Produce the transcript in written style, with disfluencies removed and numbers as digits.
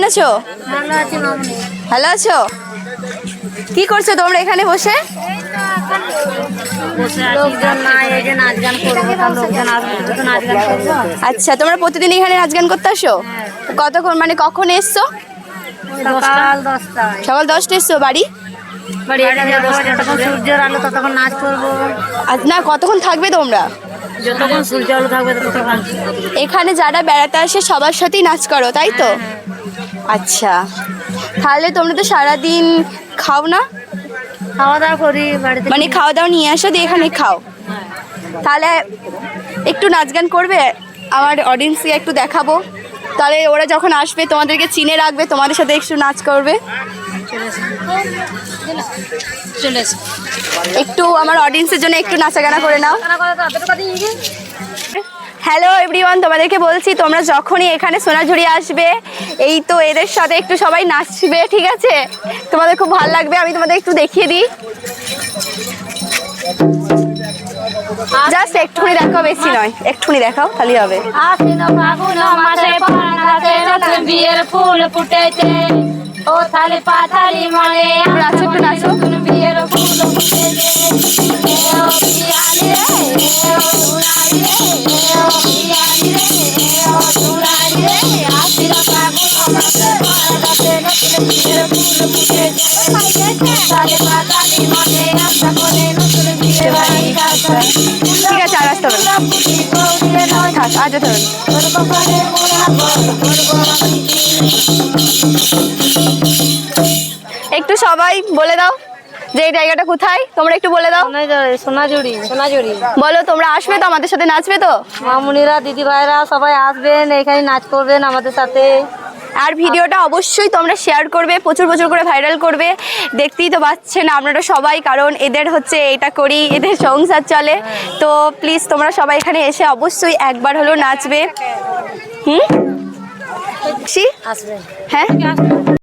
আছো? ভালো আছি মামনি। ভালো আছো? কি করছো তোমরা এখানে বসে? লোকজন নাই, এই যে নাচ গান করবো, তার লোকজন আসবে তো নাচ গান করবো। আচ্ছা, তোমরা প্রতিদিন এখানে নাচ গান করতে আসো? কতক্ষণ মানে কখন এসছো? সকাল 10টায় সকাল 10টা এসছো? বাড়ি বাড়ি যাবো, যতক্ষণ সূর্যের আলো ততক্ষণ নাচ করবো। আজ না, কতক্ষণ থাকবে তোমরা যতক্ষণ সূর্য আলো থাকবে ততক্ষণ। এখানে? যারা বেড়াতে আসে সবার সাথেই নাচ করো, তাই তো? আচ্ছা, তাহলে তোমরা তো সারাদিন খাও না? খাওয়া দাওয়া করি বাড়িতে। মানে খাওয়া দাওয়া নিয়ে আসো দিয়ে এখানে খাও? তাহলে একটু নাচ গান করবে, আমার অডিয়েন্সকে একটু দেখাবো, তাহলে ওরা যখন আসবে তোমাদেরকে চিনে রাখবে, তোমাদের সাথে একটু নাচ করবে। একটু আমার অডিয়েন্সের জন্য একটু নাচা গানা করে নাও। হ্যালো এভরিওয়ান, তোমাদেরকে বলছি তোমরা যখনই এখানে সোনাঝুরি আসবে, এই তো এদের সাথে একটু সবাই নাচবে, ঠিক আছে? তোমাদের খুব ভালো লাগবে। আমি তোমাদের একটু দেখিয়ে দিই, জাস্ট একটুখানি দেখাও, বেশি নয়, একটুখানি দেখাও তাহলেই হবে। আশ্বিন ফাগুন মাসে পান গাছে নতুন বিয়ের ফুল ফুটেছে, ও থালি পাথালি মনে নাচো, একটু নাচো। নতুন বিয়ের ফুল ফুটেছে। এ ও পিয়ালি রে, এ ও দুলালি রে, এ ও পিয়ালি রে, এ ও দুলালি রে। আশ্বিন ফাগুন মাসে পান গাছে নতুন বিয়ের ফুল ফুটেছে, ও থালি পাথালি মনে আশা করে নতুন বিয়ে বাড়ি কাছে। ঠিক আছে, আর আসতে হবে না। থাক, আজ ধরুন। একটু সবাই বলে দাও যে এই জায়গাটা কোথায়, তোমরা একটু বলে দাও। সোনাঝুরি। বলো, তোমরা আসবে তো আমাদের সাথে, নাচবে তো? মামুনিরা, দিদি ভাইরা সবাই আসবেন, এখানে নাচ করবেন আমাদের সাথে। আর ভিডিওটা অবশ্যই তোমরা শেয়ার করবে, প্রচুর প্রচুর করে ভাইরাল করবে। দেখতেই তো পাচ্ছেন আপনারা সবাই, কারণ এদের হচ্ছে এটা করি, এদের সংসার চলে। তো প্লিজ তোমরা সবাই এখানে এসে অবশ্যই একবার হলেও নাচবে। আসবেন। হ্যাঁ।